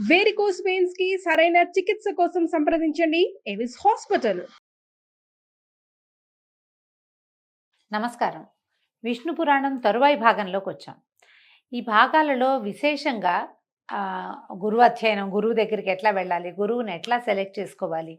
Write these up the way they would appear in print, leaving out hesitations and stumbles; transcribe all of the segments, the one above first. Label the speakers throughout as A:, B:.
A: Varicose veins కి సరైన చికిత్స కోసం సంప్రదించండి ఎవిస్ హాస్పిటల్.
B: నమస్కారం. విష్ణు పురాణం తరువాయి భాగంలోకి వచ్చాం. ఈ భాగాలలో విశేషంగా గురువు అధ్యయనం, గురువు దగ్గరికి ఎట్లా వెళ్ళాలి, గురువుని ఎట్లా సెలెక్ట్ చేసుకోవాలి,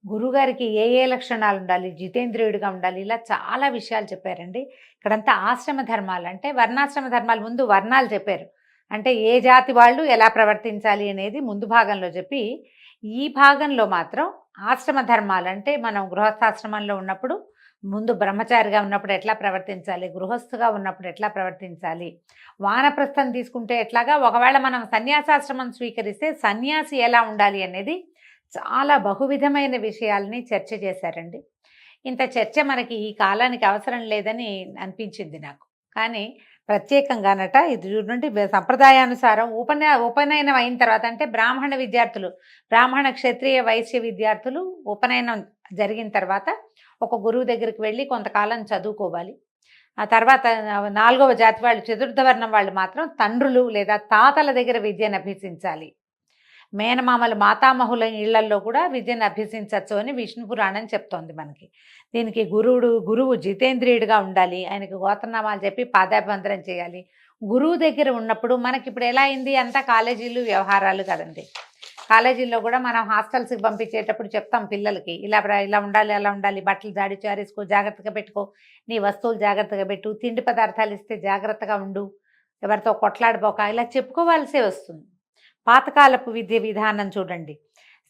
B: గురువుగారికి ఏ ఏ లక్షణాలు ఉండాలి, జితేంద్రియుడిగా ఉండాలి, ఇలా చాలా విషయాలు చెప్పారండి. ఇక్కడంతా ఆశ్రమ ధర్మాలు అంటే వర్ణాశ్రమ ధర్మాలు, ముందు వర్ణాలు చెప్పారు. అంటే ఏ జాతి వాళ్ళు ఎలా ప్రవర్తించాలి అనేది ముందు భాగంలో చెప్పి, ఈ భాగంలో మాత్రం ఆశ్రమ ధర్మాలు అంటే మనం గృహస్థాశ్రమంలో ఉన్నప్పుడు ముందు బ్రహ్మచారిగా ఉన్నప్పుడు ఎట్లా ప్రవర్తించాలి, గృహస్థుగా ఉన్నప్పుడు ఎట్లా ప్రవర్తించాలి, వానప్రస్థం తీసుకుంటే ఎట్లాగా, ఒకవేళ మనం సన్యాసాశ్రమం స్వీకరిస్తే సన్యాసి ఎలా ఉండాలి అనేది చాలా బహువిధమైన విషయాల్ని చర్చ చేశారండి. ఇంత చర్చ మనకి ఈ కాలానికి అవసరం లేదని అనిపించింది నాకు. కానీ ప్రత్యేకంగానట ఇది చూడండి, సంప్రదాయానుసారం ఉపనయనం అయిన తర్వాత అంటే బ్రాహ్మణ విద్యార్థులు, బ్రాహ్మణ క్షత్రియ వైశ్య విద్యార్థులు ఉపనయనం జరిగిన తర్వాత ఒక గురువు దగ్గరికి వెళ్ళి కొంతకాలం చదువుకోవాలి. ఆ తర్వాత 4వ జాతి వాళ్ళు, చతుర్థ వర్ణం వాళ్ళు మాత్రం తండ్రులు లేదా తాతల దగ్గర విద్యను అభ్యసించాలి. మేనమామలు మాతామహుల ఇళ్లల్లో కూడా విద్యను అభ్యసించవచ్చు అని విష్ణు పురాణం చెప్తోంది మనకి. దీనికి గురువు జితేంద్రియుడిగా ఉండాలి, ఆయనకి గోత్రనామాలు చెప్పి పాదాభివందనం చేయాలి. గురువు దగ్గర ఉన్నప్పుడు మనకి ఇప్పుడు ఎలా అయింది, అంతా కాలేజీలు వ్యవహారాలు కదండి. కాలేజీల్లో కూడా మనం హాస్టల్స్కి పంపించేటప్పుడు చెప్తాం పిల్లలకి, ఇలా ఉండాలి, అలా ఉండాలి, బట్టలు జాడి చారేసుకో, జాగ్రత్తగా పెట్టుకో, నీ వస్తువులు జాగ్రత్తగా పెట్టు, తిండి పదార్థాలు ఇస్తే జాగ్రత్తగా ఉండు, ఎవరితో కొట్లాడిపోక, ఇలా చెప్పుకోవాల్సే వస్తుంది. పాతకాలపు విద్య విధానం చూడండి.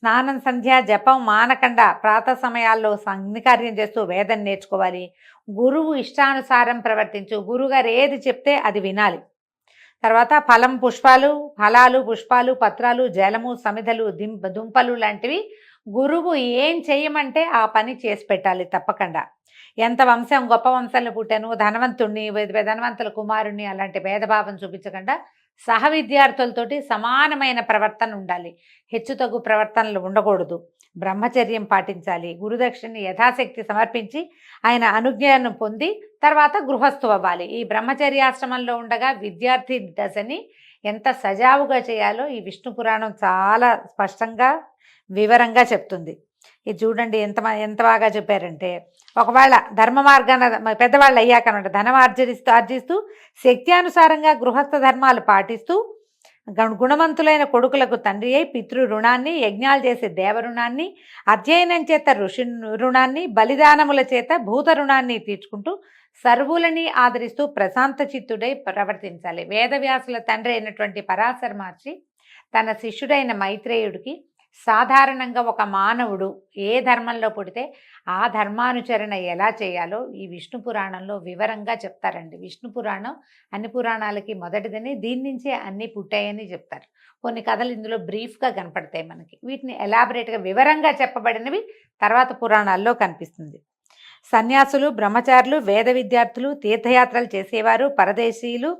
B: స్నానం, సంధ్య, జపం మానకుండా ప్రాతः సమయాల్లో అగ్నికార్యం చేస్తూ వేదం నేర్చుకోవాలి. గురువు ఇష్టానుసారం ప్రవర్తించు, గురువుగారు ఏది చెప్తే అది వినాలి. తర్వాత ఫలాలు, పుష్పాలు, పత్రాలు, జలము, సమిధలు, దుంపలు లాంటివి గురువు ఏం చేయమంటే ఆ పని చేసి పెట్టాలి తప్పకుండా. ఎంత వంశం, గొప్ప వంశంలో పుట్టాను, ధనవంతుణ్ణి, ధనవంతుల కుమారుణ్ణి అలాంటి భేదభావం చూపించకుండా సహ విద్యార్థులతోటి సమానమైన ప్రవర్తన ఉండాలి. హెచ్చుతగ్గు ప్రవర్తనలు ఉండకూడదు. బ్రహ్మచర్యం పాటించాలి. గురుదక్షిణని యథాశక్తి సమర్పించి ఆయన అనుజ్ఞను పొంది తర్వాత గృహస్థు అవ్వాలి. ఈ బ్రహ్మచర్యాశ్రమంలో ఉండగా విద్యార్థి దశని ఎంత సజావుగా చేయాలో ఈ విష్ణు పురాణం చాలా స్పష్టంగా వివరంగా చెప్తుంది. ఇది చూడండి ఎంత బాగా చెప్పారంటే, ఒకవేళ ధర్మ మార్గాన పెద్దవాళ్ళు అయ్యాకనమాట ధనం ఆర్జిస్తూ శక్త్యానుసారంగా గృహస్థ ధర్మాలు పాటిస్తూ గుణవంతులైన కొడుకులకు తండ్రి అయి పితృ రుణాన్ని, యజ్ఞాలు చేసే దేవ రుణాన్ని, అధ్యయనం చేత ఋషి రుణాన్ని, బలిదానముల చేత భూత రుణాన్ని తీర్చుకుంటూ సర్వులని ఆదరిస్తూ ప్రశాంత చిత్తుడై ప్రవర్తించాలి. వేదవ్యాసుల తండ్రి అయినటువంటి పరాశర మహర్షి తన శిష్యుడైన మైత్రేయుడికి సాధారణంగా ఒక మానవుడు ఏ ధర్మంలో పుడితే ఆ ధర్మానుచరణ ఎలా చేయాలో ఈ విష్ణు పురాణంలో వివరంగా చెప్తారండి. విష్ణు పురాణం అన్ని పురాణాలకి మొదటిదని, దీని నుంచే అన్నీ పుట్టాయని చెప్తారు. కొన్ని కథలు ఇందులో బ్రీఫ్గా కనపడతాయి మనకి. వీటిని ఎలాబరేట్గా వివరంగా చెప్పబడినవి తర్వాత పురాణాల్లో కనిపిస్తుంది. సన్యాసులు, బ్రహ్మచారులు, వేద విద్యార్థులు, తీర్థయాత్రలు చేసేవారు, పరదేశీయులు,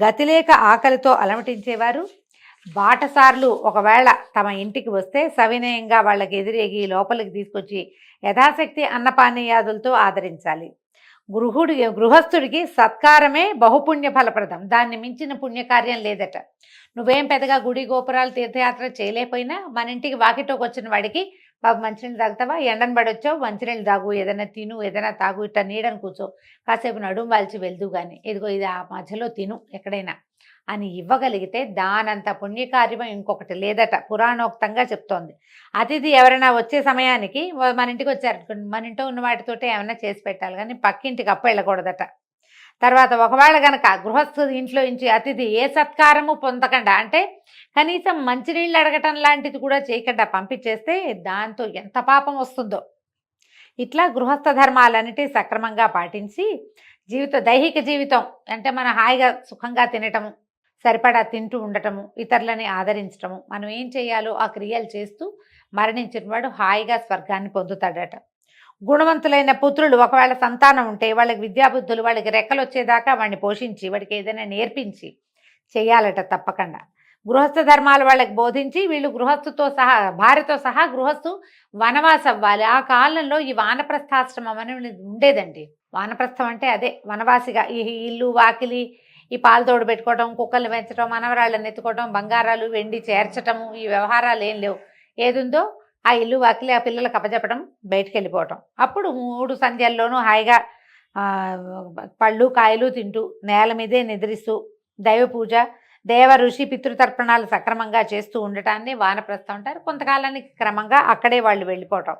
B: గతిలేక ఆకలితో అలమటించేవారు, బాటసార్లు ఒకవేళ తమ ఇంటికి వస్తే సవినయంగా వాళ్ళకి ఎదురేగి లోపలికి తీసుకొచ్చి యథాశక్తి అన్నపానీయాదులతో ఆదరించాలి. గృహస్థుడికి సత్కారమే బహుపుణ్య ఫలప్రదం, దాన్ని మించిన పుణ్యకార్యం లేదట. నువ్వేం పెద్దగా గుడి గోపురాలు తీర్థయాత్ర చేయలేకపోయినా మన ఇంటికి వాకిటోకి వచ్చిన వాడికి, బాబు మంచినీళ్ళు తాగుతావా, ఎండను పడొచ్చావు, మంచినీళ్ళు తాగు, ఏదైనా తిను, ఏదైనా తాగు, ఇట్లా నీడని కూర్చో, కాసేపు నడుము వాల్చి వెళ్దు కానీ, ఇదిగో ఇది ఆ మధ్యలో తిను ఎక్కడైనా అని ఇవ్వగలిగితే దానంత పుణ్యకార్యం ఇంకొకటి లేదట, పురాణోక్తంగా చెప్తోంది. అతిథి ఎవరైనా వచ్చే సమయానికి మన ఇంటికి వచ్చారనుకోండి, మన ఇంట్లో ఉన్న వాటితోటే ఏమైనా చేసి పెట్టాలి కానీ పక్కింటికి అప్పు వెళ్ళకూడదట. తర్వాత ఒకవేళ కనుక గృహస్థు ఇంట్లో నుంచి అతిథి ఏ సత్కారము పొందకుండా, అంటే కనీసం మంచినీళ్ళు అడగటం లాంటిది కూడా చేయకుండా పంపించేస్తే దాంతో ఎంత పాపం వస్తుందో. ఇట్లా గృహస్థ ధర్మాలన్నిటి సక్రమంగా పాటించి దైహిక జీవితం అంటే మనం హాయిగా సుఖంగా తినటము, సరిపడా తింటూ ఉండటము, ఇతరులని ఆదరించటము, మనం ఏం చేయాలో ఆ క్రియలు చేస్తూ మరణించిన వాడు హాయిగా స్వర్గాన్ని పొందుతాడట. గుణవంతులైన పుత్రులు ఒకవేళ సంతానం ఉంటే వాళ్ళకి విద్యాబుద్ధులు, వాళ్ళకి రెక్కలు వచ్చేదాకా వాడిని పోషించి వాడికి ఏదైనా నేర్పించి చేయాలట తప్పకుండా. గృహస్థ ధర్మాలు వాళ్ళకి బోధించి వీళ్ళు భార్యతో సహా గృహస్థు వనవాసం అవ్వాలి. ఆ కాలంలో ఈ వానప్రస్థాశ్రమం అనేది ఉండేదండి. వానప్రస్థం అంటే అదే వనవాసిగా, ఈ ఇల్లు వాకిలి ఈ పాలు తోడు పెట్టుకోవడం, కుక్కల్ని పెంచడం, మనవరాళ్ళని ఎత్తుకోవడం, బంగారాలు వెండి చేర్చటము, ఈ వ్యవహారాలు ఏం లేవు. ఏదుందో ఆ ఇల్లు వాకిలి ఆ పిల్లలకు అప్పచెప్పడం, బయటికి వెళ్ళిపోవటం. అప్పుడు 3 సంధ్యల్లోనూ హాయిగా పళ్ళు కాయలు తింటూ నేల మీదే నిద్రిస్తూ దైవ పూజ, దేవ ఋషి పితృతర్పణాలు సక్రమంగా చేస్తూ ఉండటాన్ని వానప్రస్థం అంటారు. కొంతకాలానికి క్రమంగా అక్కడే వాళ్ళు వెళ్ళిపోవటం.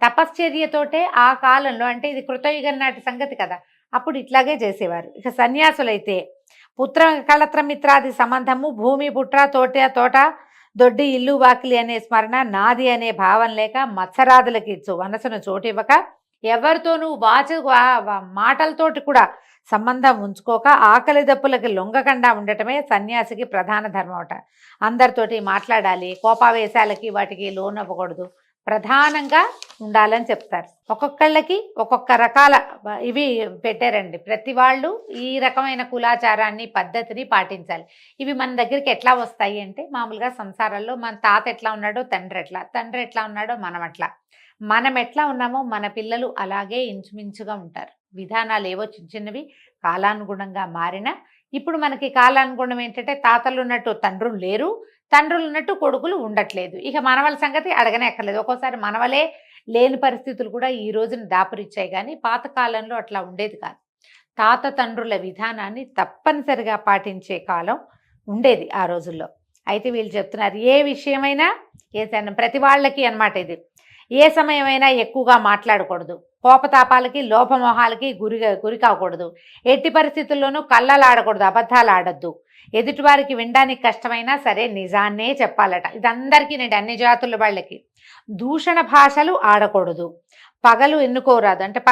B: తపశ్చర్యతోటే ఆ కాలంలో, అంటే ఇది కృతయుగం నాటి సంగతి కదా, అప్పుడు ఇట్లాగే చేసేవారు. ఇక సన్యాసులైతే పుత్ర కళత్ర మిత్రాది సంబంధము, భూమి పుట్ర తోట దొడ్డి ఇల్లు వాకిలి అనే స్మరణ, నాది అనే భావం లేక, మత్సరాదులకి మనసును చోటివ్వక, ఎవరితోనూ మాటలతోటి కూడా సంబంధం ఉంచుకోక, ఆకలి దప్పులకి లొంగకుండా ఉండటమే సన్యాసికి ప్రధాన ధర్మం అట. అందరితోటి మాట్లాడాలి, కోపావేశాలకి వాటికి లోనవ్వకూడదు, ప్రధానంగా ఉండాలని చెప్తారు. ఒక్కొక్కళ్ళకి ఒక్కొక్క రకాల ఇవి పెట్టారండి. ప్రతి వాళ్ళు ఈ రకమైన కులాచారాన్ని పద్ధతిని పాటించాలి. ఇవి మన దగ్గరికి ఎట్లా వస్తాయి అంటే, మామూలుగా సంసారాల్లో మన తాత ఎట్లా ఉన్నాడో తండ్రి ఎట్లా ఉన్నాడో మనం ఎట్లా ఉన్నామో మన పిల్లలు అలాగే ఇంచుమించుగా ఉంటారు. విధానాలు ఏవో చిన్నవి కాలానుగుణంగా మారినా, ఇప్పుడు మనకి కాలానుగుణం ఏంటంటే తాతలు ఉన్నట్టు తండ్రులు లేరు, తండ్రులు ఉన్నట్టు కొడుకులు ఉండట్లేదు. ఇక మనవల సంగతి అడగనే ఎక్కర్లేదు. ఒక్కోసారి మనవలే లేని పరిస్థితులు కూడా ఈ రోజున దాపురిచ్చాయి. కానీ పాతకాలంలో అట్లా ఉండేది కాదు. తాత తండ్రుల విధానాన్ని తప్పనిసరిగా పాటించే కాలం ఉండేది ఆ రోజుల్లో. అయితే వీళ్ళు చెప్తున్నారు, ఏ విషయమైనా ప్రతి వాళ్ళకి అన్నమాట ఇది. ఏ సమయమైనా ఎక్కువగా మాట్లాడకూడదు, కోపతాపాలకి లోపమోహాలకి గురి కాకూడదు, ఎట్టి పరిస్థితుల్లోనూ కళ్ళలాడకూడదు, అబద్ధాలు ఆడద్దు, ఎదుటివారికి వినడానికి కష్టమైనా సరే నిజాన్నే చెప్పాలట. ఇదందరికీ నేను అన్ని జాతుల వాళ్ళకి. దూషణ భాషలు ఆడకూడదు, పగలు ఎన్నుకోరాదు, అంటే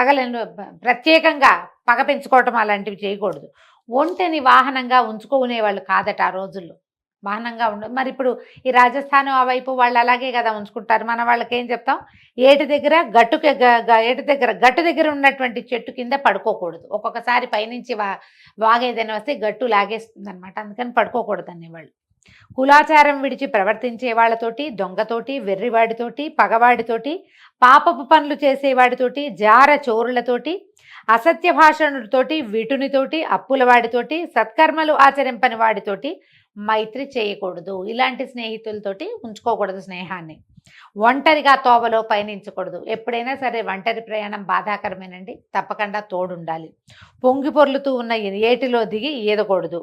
B: ప్రత్యేకంగా పగ పెంచుకోవటం అలాంటివి చేయకూడదు. ఒంటెని వాహనంగా ఉంచుకునేవాళ్ళు కాదట ఆ రోజుల్లో. వాహనంగా మరి ఇప్పుడు ఈ రాజస్థాన్ ఆ వైపు వాళ్ళు అలాగే కదా ఉంచుకుంటారు. మన వాళ్ళకి ఏం చెప్తాం, ఏటి దగ్గర గట్టు దగ్గర ఉన్నటువంటి చెట్టు కింద పడుకోకూడదు. ఒక్కొక్కసారి పైనుంచి వాగేదైనా వస్తే గట్టు లాగేస్తుంది అనమాట. అందుకని పడుకోకూడదు అనేవాళ్ళు. కులాచారం విడిచి ప్రవర్తించే వాళ్ళతోటి, దొంగతోటి, వెర్రివాడితోటి, పగవాడితోటి, పాపపు పనులు చేసేవాడితోటి, జార చోరులతోటి, అసత్య భాషణుడితోటి, విటునితోటి, అప్పులవాడితోటి, సత్కర్మలు ఆచరింపని వాడితోటి మైత్రి చేయకూడదు. ఇలాంటి స్నేహితులతోటి ఉంచుకోకూడదు స్నేహాన్ని. ఒంటరిగా తోవలో పయనించకూడదు. ఎప్పుడైనా సరే ఒంటరి ప్రయాణం బాధాకరమేనండి. తప్పకుండా తోడుండాలి. పొంగి పొర్లుతూ ఉన్న ఏటిలో దిగి ఈదకూడదు.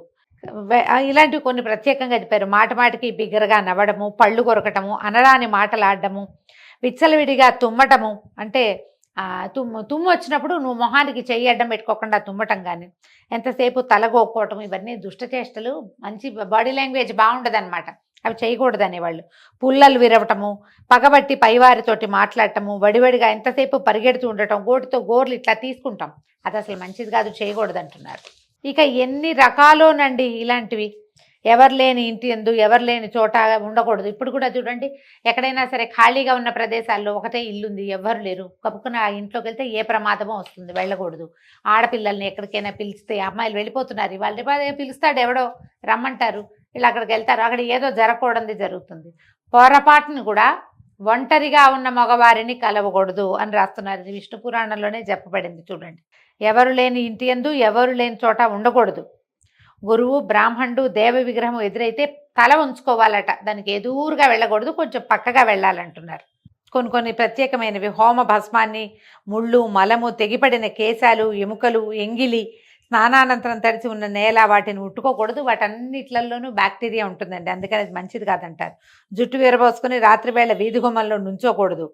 B: ఇలాంటివి కొన్ని ప్రత్యేకంగా చెప్పారు. మాటికి బిగ్గరగా నవ్వడము, పళ్ళు కొరకటము, అనరాని మాటలాడటము, విచ్చలవిడిగా తుమ్మటము, అంటే తుమ్ము వచ్చినప్పుడు నువ్వు మొహానికి చెయ్యి అడ్డం పెట్టుకోకుండా తుమ్మటం, కానీ ఎంతసేపు తలగోక్కోవటం, ఇవన్నీ దుష్టచేష్టలు. మంచి బాడీ లాంగ్వేజ్ బాగుండదన్నమాట, అవి చేయకూడదు అనేవాళ్ళు. పుల్లలు విరవటము, పగబట్టి పైవారితోటి మాట్లాడటము, వడివడిగా ఎంతసేపు పరిగెడుతూ ఉండటం, గోటితో గోర్లు ఇట్లా తీసుకుంటాం, అది అసలు మంచిది కాదు, చేయకూడదు అంటున్నారు. ఇక ఎన్ని రకాలోనండి ఇలాంటివి. ఎవరు లేని ఇంటి యందు ఎవరు లేని చోట ఉండకూడదు. ఇప్పుడు కూడా చూడండి, ఎక్కడైనా సరే ఖాళీగా ఉన్న ప్రదేశాల్లో ఒకటే ఇల్లుంది, ఎవరు లేరు, కప్పుకున్న ఆ ఇంట్లోకి వెళ్తే ఏ ప్రమాదమో వస్తుంది, వెళ్ళకూడదు. ఆడపిల్లల్ని ఎక్కడికైనా పిలిస్తే, అమ్మాయిలు వెళ్ళిపోతున్నారు, వాళ్ళు పిలుస్తాడు ఎవడో, రమ్మంటారు, వీళ్ళు అక్కడికి వెళ్తారు, అక్కడ ఏదో జరగకూడదు జరుగుతుంది. పొరపాటును కూడా ఒంటరిగా ఉన్న మగవారిని కలవకూడదు అని రాస్తున్నారు. ఇది విష్ణు పురాణంలోనే చెప్పబడింది. చూడండి, ఎవరు లేని ఇంటి యందు ఎవరు లేని చోట ఉండకూడదు. గురువు, బ్రాహ్మణుడు, దేవ విగ్రహం ఎదురైతే తల ఉంచుకోవాలట, దానికి ఎదురుగా వెళ్ళకూడదు, కొంచెం పక్కగా వెళ్ళాలంటున్నారు. కొన్ని ప్రత్యేకమైనవి, హోమ భస్మాన్ని, ముళ్ళు, మలము, తెగిపడిన కేశాలు, ఎముకలు, ఎంగిలి, స్నానానంతరం తడిసి ఉన్న నేల, వాటిని ముట్టుకోకూడదు. వాటన్నిట్లలోనూ బ్యాక్టీరియా ఉంటుందండి, అందుకని అది మంచిది కాదంటారు. జుట్టు విరబోసుకుని రాత్రివేళ వీధి గుమ్మంలో నుంచోకూడదు.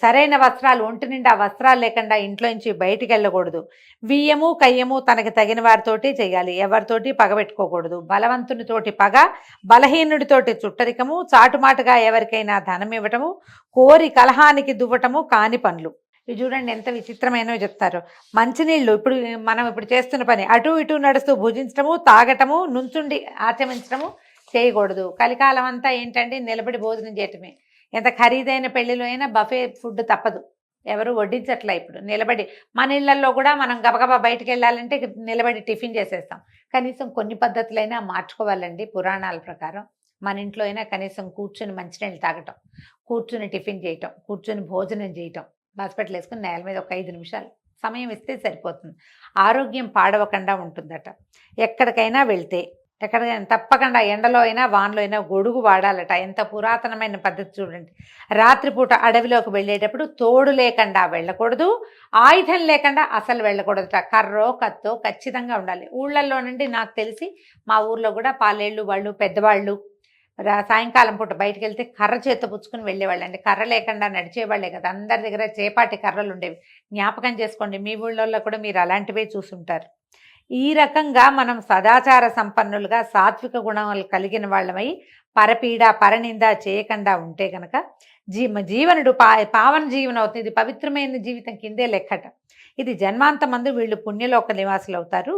B: సరైన వస్త్రాలు, ఒంటి నిండా వస్త్రాలు లేకుండా ఇంట్లో నుంచి బయటికి వెళ్ళకూడదు. వియ్యము కయ్యము తనకి తగిన వారితోటి చేయాలి, ఎవరితోటి పగబెట్టుకోకూడదు. బలవంతునితోటి పగ, బలహీనుడితోటి చుట్టరికము, చాటుమాటుగా ఎవరికైనా ధనం ఇవ్వటము, కోరి కలహానికి దువ్వటము కాని పనులు. ఇవి చూడండి ఎంత విచిత్రమైనవి చెప్తారు. మంచినీళ్ళు, మనం ఇప్పుడు చేస్తున్న పని, అటు ఇటు నడుస్తూ భుజించటము, తాగటము, నుంచుండి ఆచమించటము చేయకూడదు. కలికాలం అంతా ఏంటంటే నిలబడి భోజనం చేయటమే. ఎంత ఖరీదైన పెళ్లిలో అయినా బఫే ఫుడ్ తప్పదు, ఎవరు వడ్డించట్లా. ఇప్పుడు నిలబడి, మన ఇళ్లలో కూడా మనం గబగబా బయటకు వెళ్ళాలంటే నిలబడి టిఫిన్ చేసేస్తాం. కనీసం కొన్ని పద్ధతులైనా మార్చుకోవాలండి. పురాణాల ప్రకారం మన ఇంట్లో అయినా కనీసం కూర్చుని మంచినీళ్ళు తాగటం, కూర్చుని టిఫిన్ చేయటం, కూర్చుని భోజనం చేయటం, హాస్పిటల్ వేసుకుని నేల మీద ఒక 5 నిమిషాలు సమయం ఇస్తే సరిపోతుంది. ఆరోగ్యం పాడవకుండా ఉంటుందట. ఎక్కడికైనా వెళ్తే ఎక్కడికైనా తప్పకుండా ఎండలో అయినా వానలో అయినా గొడుగు వాడాలట. ఎంత పురాతనమైన పద్ధతి చూడండి. రాత్రిపూట అడవిలోకి వెళ్ళేటప్పుడు తోడు లేకుండా వెళ్ళకూడదు, ఆయుధం లేకుండా అసలు వెళ్ళకూడదట. కర్రో కత్తో ఖచ్చితంగా ఉండాలి. ఊళ్ళల్లో నుండి నాకు తెలిసి మా ఊర్లో కూడా పాలేళ్ళు వాళ్ళు పెద్దవాళ్ళు సాయంకాలం పూట బయటకు వెళ్తే కర్ర చేత్తో పుచ్చుకుని వెళ్ళేవాళ్ళండి. కర్ర లేకుండా నడిచేవాళ్ళే కదా. అందరి దగ్గర చేపాటి కర్రలు ఉండేవి. జ్ఞాపకం చేసుకోండి, మీ ఊళ్ళల్లో కూడా మీరు అలాంటివే చూసుంటారు. ఈ రకంగా మనం సదాచార సంపన్నులుగా సాత్విక గుణాలు కలిగిన వాళ్ళమై పరపీడ పరనింద చేయకుండా ఉంటే కనుక జీవనుడు పావన జీవనం అవుతుంది. ఇది పవిత్రమైన జీవితం కిందే లెక్కట. ఇది జన్మాంతమందు వీళ్ళు పుణ్యలోక నివాసులు అవుతారు.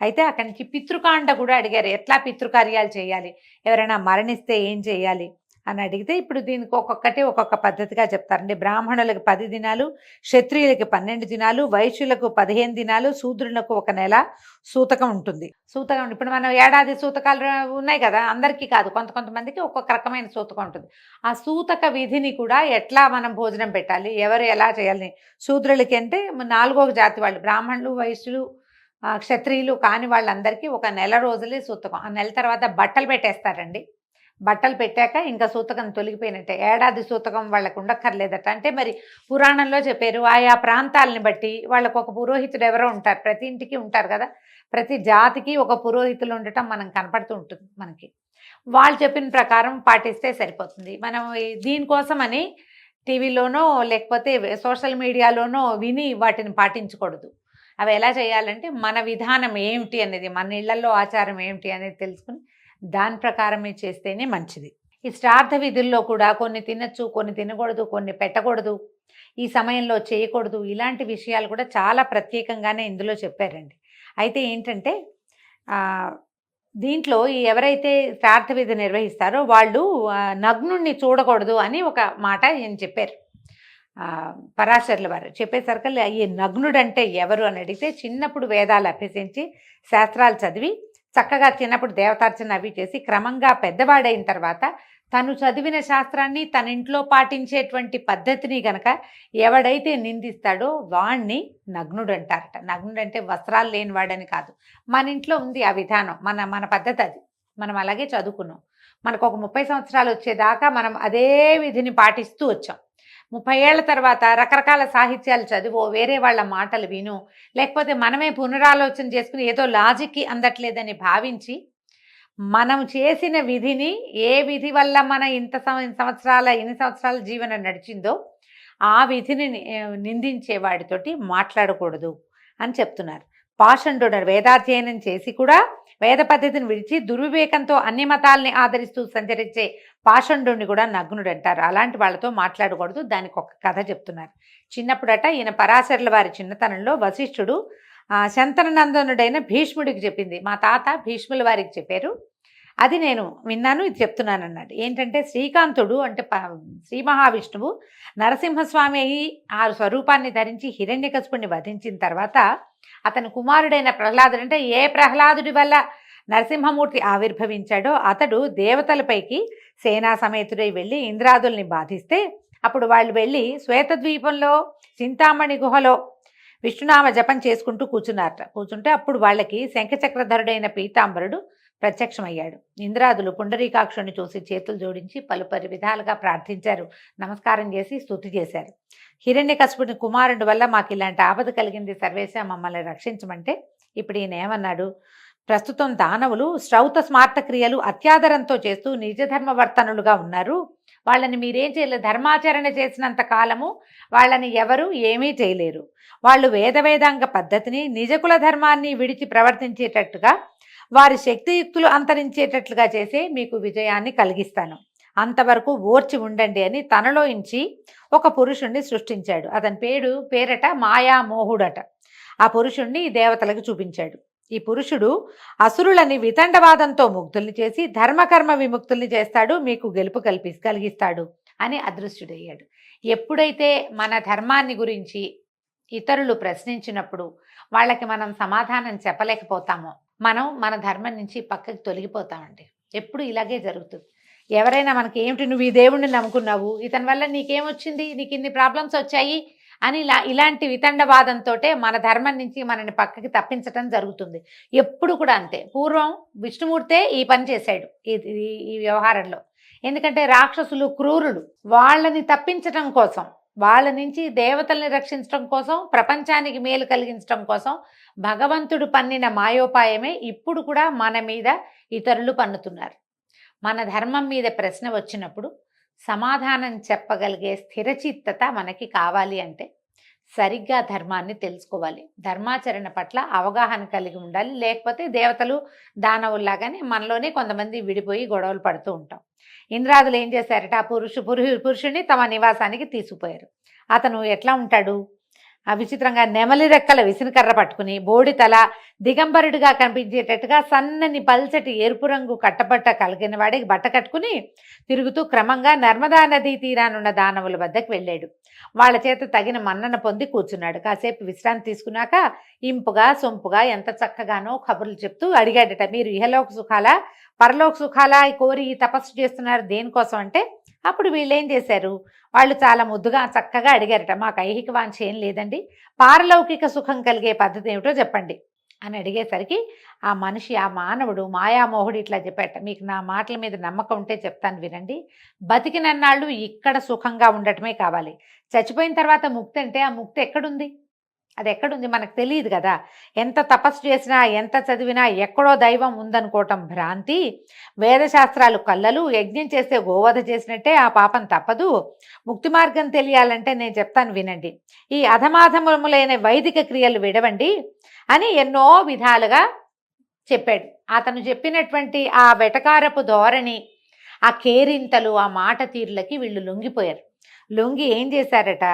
B: అయితే అక్కడి నుంచి పితృకాండ కూడా అడిగారు, ఎట్లా పితృకార్యాలు చేయాలి, ఎవరైనా మరణిస్తే ఏం చేయాలి అని అడిగితే ఇప్పుడు దీనికి ఒక్కొక్కటి ఒక్కొక్క పద్ధతిగా చెప్తారండి. బ్రాహ్మణులకు 10 దినాలు, క్షత్రియులకి 12 దినాలు, వైశ్యులకు 15 దినాలు, శూద్రులకు 1 నెల సూతకం ఉంటుంది. సూతకం ఇప్పుడు మనం ఏడాది సూతకాలు ఉన్నాయి కదా, అందరికీ కాదు, కొంతమందికి ఒక్కొక్క రకమైన సూతకం ఉంటుంది. ఆ సూతక విధిని కూడా ఎట్లా మనం భోజనం పెట్టాలి, ఎవరు ఎలా చేయాలి, శూద్రులకి అంటే 4వ జాతి వాళ్ళు, బ్రాహ్మణులు వైశ్యులు క్షత్రియులు కాని వాళ్ళందరికీ 1 నెల రోజులే సూతకం. ఆ నెల తర్వాత బట్టలు పెట్టేస్తారండి. బట్టలు పెట్టాక ఇంకా సూతకం తొలగిపోయినట్టే. ఏడాది సూతకం వాళ్ళకు ఉండక్కర్లేదట. అంటే మరి పురాణంలో చెప్పారు, ఆయా ప్రాంతాలని బట్టి వాళ్ళకు ఒక పురోహితుడు ఎవరో ఉంటారు, ప్రతి ఇంటికి ఉంటారు కదా, ప్రతి జాతికి ఒక పురోహితులు ఉండటం మనం కనపడుతూ ఉంటుంది మనకి. వాళ్ళు చెప్పిన ప్రకారం పాటిస్తే సరిపోతుంది. మనం దీనికోసమని టీవీలోనో లేకపోతే సోషల్ మీడియాలోనో విని వాటిని పాటించకూడదు. అవి ఎలా చేయాలంటే మన విధానం ఏమిటి అనేది, మన ఇళ్లలో ఆచారం ఏమిటి అనేది తెలుసుకుని దాని ప్రకారమే చేస్తేనే మంచిది. ఈ శ్రాద్ధ విధుల్లో కూడా కొన్ని తినచ్చు, కొన్ని తినకూడదు, కొన్ని పెట్టకూడదు, ఈ సమయంలో చేయకూడదు, ఇలాంటి విషయాలు కూడా చాలా ప్రత్యేకంగానే ఇందులో చెప్పారండి. అయితే ఏంటంటే దీంట్లో ఎవరైతే శ్రాద్ధ విధి నిర్వహిస్తారో వాళ్ళు నగ్నుణ్ణి చూడకూడదు అని ఒక మాట ఈయన చెప్పారు. పరాశరుల వారు చెప్పేసరికి ఈ నగ్నుడంటే ఎవరు అని అడిగితే, చిన్నప్పుడు వేదాలు అభ్యసించి శాస్త్రాలు చదివి చక్కగా చిన్నప్పుడు దేవతార్చన అవి చేసి క్రమంగా పెద్దవాడైన తర్వాత తను చదివిన శాస్త్రాన్ని తన ఇంట్లో పాటించేటువంటి పద్ధతిని గనక ఎవడైతే నిందిస్తాడో వాణ్ణి నగ్నుడు అంటారట. నగ్నుడు అంటే వస్త్రాలు లేనివాడని కాదు, మన ఇంట్లో ఉంది ఆ విధానం, మన పద్ధతి అది, మనం అలాగే చదువుకున్నాం. మనకు ఒక 30 సంవత్సరాలు వచ్చేదాకా మనం అదే విధిని పాటిస్తూ వచ్చాం. 30 ఏళ్ల తర్వాత రకరకాల సాహిత్యాలు చదివో, వేరే వాళ్ళ మాటలు విను, లేకపోతే మనమే పునరాలోచన చేసుకుని ఏదో లాజిక్కి అందట్లేదని భావించి మనం చేసిన విధిని, ఏ విధి వల్ల మన ఇన్ని సంవత్సరాల జీవనం నడిచిందో ఆ విధిని నిందించే వాడితోటి మాట్లాడకూడదు అని చెప్తున్నారు. పాషండు వేదాధ్యయనం చేసి కూడా వేద పద్ధతిని విడిచి దుర్వివేకంతో అన్ని మతాల్ని ఆదరిస్తూ సంచరించే పాషండుని కూడా నగ్నుడు అంటారు. అలాంటి వాళ్ళతో మాట్లాడకూడదు. దానికి ఒక కథ చెప్తున్నారు. చిన్నప్పుడట ఈయన పరాశరుల వారి చిన్నతనంలో వశిష్ఠుడు శంతననందనుడైన భీష్ముడికి చెప్పింది, మా తాత భీష్ముల వారికి చెప్పారు, అది నేను విన్నాను, ఇది చెప్తున్నాను అన్నాడు. ఏంటంటే శ్రీకాంతుడు అంటే శ్రీ మహావిష్ణువు నరసింహస్వామి అయి ఆ స్వరూపాన్ని ధరించి హిరణ్యకశిపుణ్ణి వధించిన తర్వాత అతని కుమారుడైన ప్రహ్లాదుడు, అంటే ఏ ప్రహ్లాదుడి వల్ల నరసింహమూర్తి ఆవిర్భవించాడో అతడు దేవతలపైకి సేనా సమేతుడై వెళ్ళి ఇంద్రాదుల్ని బాధిస్తే అప్పుడు వాళ్ళు వెళ్ళి శ్వేతద్వీపంలో చింతామణి గుహలో విష్ణునామ జపం చేసుకుంటూ కూర్చుంటే అప్పుడు వాళ్ళకి శంఖచక్రధరుడైన పీతాంబరుడు ప్రత్యక్షమయ్యాడు. ఇంద్రాదులు పుండరీకాక్షుని చూసి చేతులు జోడించి పలుపరి విధాలుగా ప్రార్థించారు, నమస్కారం చేసి స్తుతి చేశారు. హిరణ్యకశిపుని కుమారుడి వల్ల మాకు ఇలాంటి ఆపద కలిగింది, సర్వేశ మమ్మల్ని రక్షించమంటే ఇప్పుడు ఈయన ఏమన్నాడు, ప్రస్తుతం దానవులు శ్రౌత స్మార్త క్రియలు అత్యాదరంతో చేస్తూ నిజధర్మవర్తనులుగా ఉన్నారు, వాళ్ళని మీరేం చేయలేరు, ధర్మాచరణ చేసినంత కాలము వాళ్ళని ఎవరు ఏమీ చేయలేరు, వాళ్ళు వేదాంగ పద్ధతిని నిజకుల ధర్మాన్ని విడిచి ప్రవర్తించేటట్టుగా వారి శక్తియుక్తులు అంతరించేటట్లుగా చేసే మీకు విజయాన్ని కలిగిస్తాను, అంతవరకు ఓర్చి ఉండండి అని తనలోంచి ఒక పురుషుణ్ణి సృష్టించాడు. అతని పేరట మాయామోహుడట. ఆ పురుషుణ్ణి దేవతలకు చూపించాడు. ఈ పురుషుడు అసురులని వితండవాదంతో ముక్తుల్ని చేసి ధర్మకర్మ విముక్తుల్ని చేస్తాడు, మీకు గెలుపు కలిగిస్తాడు అని అదృశ్యుడయ్యాడు. ఎప్పుడైతే మన ధర్మాన్ని గురించి ఇతరులు ప్రశ్నించినప్పుడు వాళ్ళకి మనం సమాధానం చెప్పలేకపోతామో మనం మన ధర్మం నుంచి పక్కకి తొలగిపోతామండి. ఎప్పుడు ఇలాగే జరుగుతుంది. ఎవరైనా మనకి ఏమిటి, నువ్వు ఈ దేవుణ్ణి నమ్ముకున్నావు, ఇతని వల్ల నీకేమొచ్చింది, నీకు ఇన్ని ప్రాబ్లమ్స్ వచ్చాయి అని ఇలాంటి వితండవాదంతోటే మన ధర్మం నుంచి మనని పక్కకి తప్పించటం జరుగుతుంది. ఎప్పుడు కూడా అంతే. పూర్వం విష్ణుమూర్తే ఈ పని చేశాడు ఈ వ్యవహారంలో. ఎందుకంటే రాక్షసులు క్రూరులు. వాళ్ళని తప్పించటం కోసం, వాళ్ళ నుంచి దేవతల్ని రక్షించడం కోసం, ప్రపంచానికి మేలు కలిగించడం కోసం భగవంతుడు పన్నిన మాయోపాయమే ఇప్పుడు కూడా మన మీద ఇతరులు పన్నుతున్నారు. మన ధర్మం మీద ప్రశ్న వచ్చినప్పుడు సమాధానం చెప్పగలిగే స్థిరచిత్తత మనకి కావాలి అంటే సరిగ్గా ధర్మాన్ని తెలుసుకోవాలి. ధర్మాచరణ పట్ల అవగాహన కలిగి ఉండాలి. లేకపోతే దేవతలు దానవుల్లాగానే మనలోనే కొంతమంది విడిపోయి గొడవలు పడుతూ ఉంటాం. ఇంద్రాదులు ఏం చేశారట, ఆ పురుషుడిని తమ నివాసానికి తీసుకుపోయారు. అతను ఎట్లా ఉంటాడు, ఆ విచిత్రంగా నెమలి రెక్కల విసినకర్ర పట్టుకుని, బోడి తల, దిగంబరుడిగా కనిపించేటట్టుగా సన్నని పల్చటి ఎరుపు రంగు కట్టబట్ట కలిగిన వాడికి బట్ట కట్టుకుని తిరుగుతూ క్రమంగా నర్మదా నదీ తీరానున్న దానవుల వద్దకు వెళ్ళాడు. వాళ్ళ చేత తగిన మన్నన పొంది కూర్చున్నాడు. కాసేపు విశ్రాంతి తీసుకున్నాక ఇంపుగా సొంపుగా ఎంత చక్కగానో కబుర్లు చెప్తూ అడిగాడట, మీరు ఇహలోక సుఖాలా పరలోక సుఖాలా కోరి ఈ తపస్సు చేస్తున్నారు దేనికోసం అంటే, అప్పుడు వీళ్ళు ఏం చేశారు, వాళ్ళు చాలా ముద్దుగా చక్కగా అడిగారట, మాకు ఐహిక వాంఛ ఏం లేదండి, పారలౌకిక సుఖం కలిగే పద్ధతి ఏమిటో చెప్పండి అని అడిగేసరికి ఆ మనిషి, ఆ మానవుడు మాయామోహుడు ఇట్లా చెప్పాట, మీకు నా మాటల మీద నమ్మకం ఉంటే చెప్తాను వినండి, బతికినన్నాళ్ళు ఇక్కడ సుఖంగా ఉండటమే కావాలి, చచ్చిపోయిన తర్వాత ముక్తి అంటే ఆ ముక్తి ఎక్కడుంది, అది ఎక్కడుంది మనకు తెలియదు కదా. ఎంత తపస్సు చేసినా ఎంత చదివినా ఎక్కడో దైవం ఉందనుకోవటం భ్రాంతి. వేదశాస్త్రాలు కళ్ళలు, యజ్ఞం చేస్తే గోవధ చేసినట్టే ఆ పాపం తప్పదు. ముక్తి మార్గం తెలియాలంటే నేను చెప్తాను వినండి, ఈ అధమాధములైన వైదిక క్రియలు విడవండి అని ఎన్నో విధాలుగా చెప్పాడు. అతను చెప్పినటువంటి ఆ వెటకారపు ధోరణి, ఆ కేరింతలు, ఆ మాట తీరులకి వీళ్ళు లొంగిపోయారు. లొంగి ఏం చేశారట,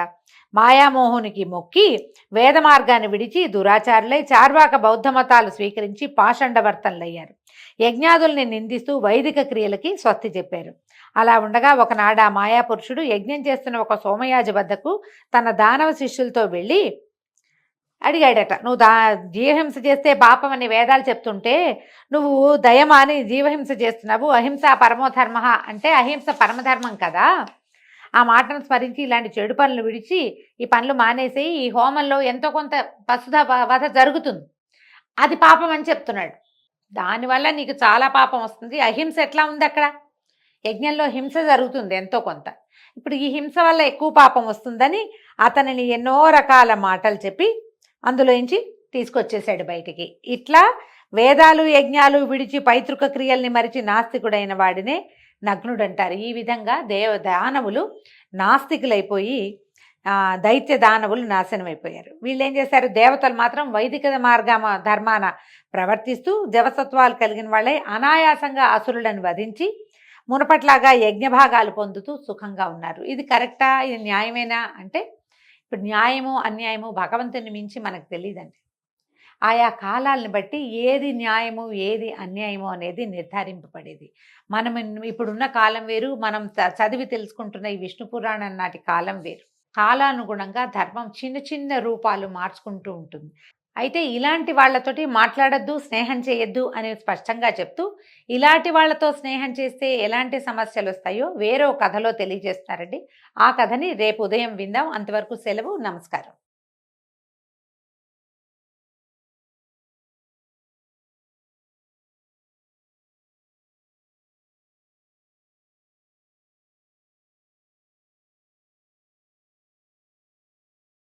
B: మాయామోహునికి మొక్కి వేద మార్గాన్ని విడిచి దురాచారులై చార్వాక బౌద్ధ మతాలు స్వీకరించి పాషండవర్తనలయ్యారు. యజ్ఞాదుల్ని నిందిస్తూ వైదిక క్రియలకి స్వస్తి చెప్పారు. అలా ఉండగా ఒకనాడు ఆ మాయాపురుషుడు యజ్ఞం చేస్తున్న ఒక సోమయాజి వద్దకు తన దానవ శిష్యులతో వెళ్ళి అడిగాడట, నువ్వు జీవహింస చేస్తే పాపం అని వేదాలు చెప్తుంటే నువ్వు దయమాని జీవహింస చేస్తున్నావు, అహింస పరమోధర్మ అంటే అహింస పరమధర్మం కదా, ఆ మాటను స్మరించి ఇలాంటి చెడు పనులు విడిచి ఈ పనులు మానేసి ఈ హోమంలో ఎంతో కొంత పశుధ వధ జరుగుతుంది, అది పాపం అని చెప్తున్నాడు. దానివల్ల నీకు చాలా పాపం వస్తుంది. అహింస ఎట్లా ఉంది, అక్కడ యజ్ఞంలో హింస జరుగుతుంది ఎంతో కొంత, ఇప్పుడు ఈ హింస వల్ల ఎక్కువ పాపం వస్తుందని అతనిని ఎన్నో రకాల మాటలు చెప్పి అందులోంచి తీసుకొచ్చేసాడు బయటికి. ఇట్లా వేదాలు యజ్ఞాలు విడిచి పైతృక క్రియల్ని మరిచి నాస్తికుడైన వాడినే నగ్నుడు అంటారు. ఈ విధంగా దానవులు నాస్తికులైపోయి దైత్య దానవులు నాశనం అయిపోయారు. వీళ్ళు ఏం చేశారు, దేవతలు మాత్రం వైదిక ధర్మాన ప్రవర్తిస్తూ జవసత్వాలు కలిగిన వాళ్ళే అనాయాసంగా అసురులను వధించి మునపట్లాగా యజ్ఞభాగాలు పొందుతూ సుఖంగా ఉన్నారు. ఇది కరెక్టా, ఇది న్యాయమేనా అంటే, ఇప్పుడు న్యాయము అన్యాయము భగవంతుని మించి మనకు తెలియదండి. ఆయా కాలాలను బట్టి ఏది న్యాయము ఏది అన్యాయము అనేది నిర్ధారింపబడేది. మనం ఇప్పుడున్న కాలం వేరు, మనం చదివి తెలుసుకుంటున్న ఈ విష్ణు పురాణం నాటి కాలం వేరు. కాలానుగుణంగా ధర్మం చిన్న చిన్న రూపాలు మార్చుకుంటూ ఉంటుంది. అయితే ఇలాంటి వాళ్ళతోటి మాట్లాడద్దు, స్నేహం చేయొద్దు అని స్పష్టంగా చెప్తూ, ఇలాంటి వాళ్ళతో స్నేహం చేస్తే ఎలాంటి సమస్యలు వస్తాయో వేరే కథలో తెలియజేస్తున్నారండి. ఆ కథని రేపు ఉదయం విందాం. అంతవరకు సెలవు, నమస్కారం.